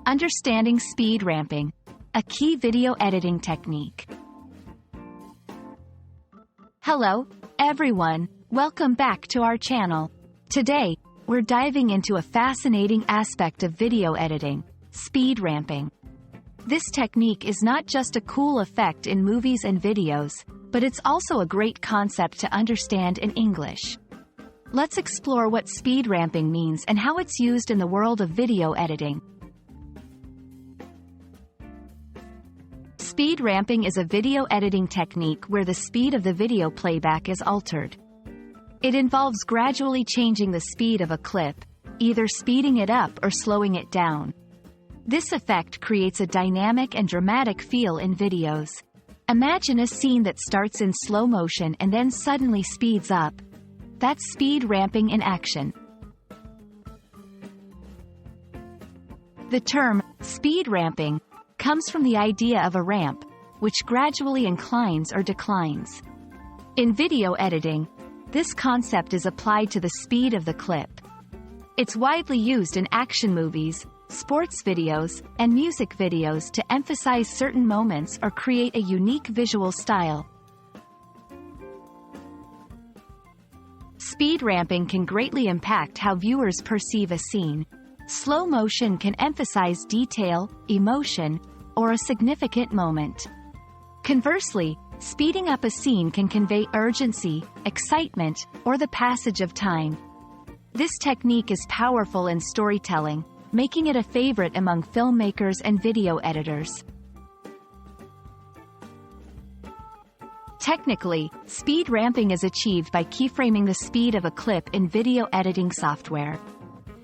Understanding speed ramping, a key video editing technique. Hello, everyone, welcome back to our channel. Today, we're diving into a fascinating aspect of video editing, speed ramping. This technique is not just a cool effect in movies and videos, but it's also a great concept to understand in English. Let's explore what speed ramping means and how it's used in the world of video editing. Speed ramping is a video editing technique where the speed of the video playback is altered. It involves gradually changing the speed of a clip, either speeding it up or slowing it down. This effect creates a dynamic and dramatic feel in videos. Imagine a scene that starts in slow motion and then suddenly speeds up. That's speed ramping in action. The term, speed ramping, comes from the idea of a ramp, which gradually inclines or declines. In video editing, this concept is applied to the speed of the clip. It's widely used in action movies, sports videos, and music videos to emphasize certain moments or create a unique visual style. Speed ramping can greatly impact how viewers perceive a scene. Slow motion can emphasize detail, emotion, or a significant moment. Conversely, speeding up a scene can convey urgency, excitement, or the passage of time. This technique is powerful in storytelling, making it a favorite among filmmakers and video editors. Technically, speed ramping is achieved by keyframing the speed of a clip in video editing software.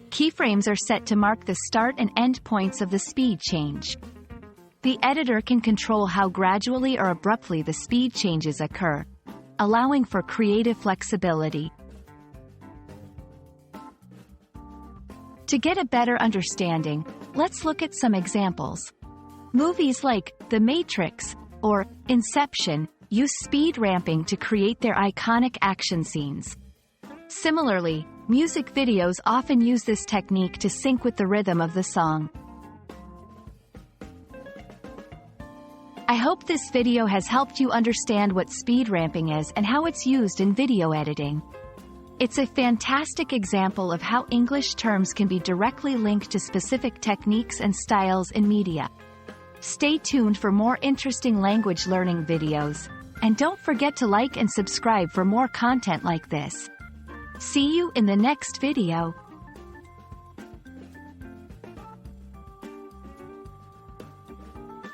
Keyframes are set to mark the start and end points of the speed change. The editor can control how gradually or abruptly the speed changes occur, allowing for creative flexibility. To get a better understanding, let's look at some examples. Movies like The Matrix or Inception use speed ramping to create their iconic action scenes. Similarly, music videos often use this technique to sync with the rhythm of the song. I hope this video has helped you understand what speed ramping is and how it's used in video editing. It's a fantastic example of how English terms can be directly linked to specific techniques and styles in media. Stay tuned for more interesting language learning videos, and don't forget to like and subscribe for more content like this. See you in the next video.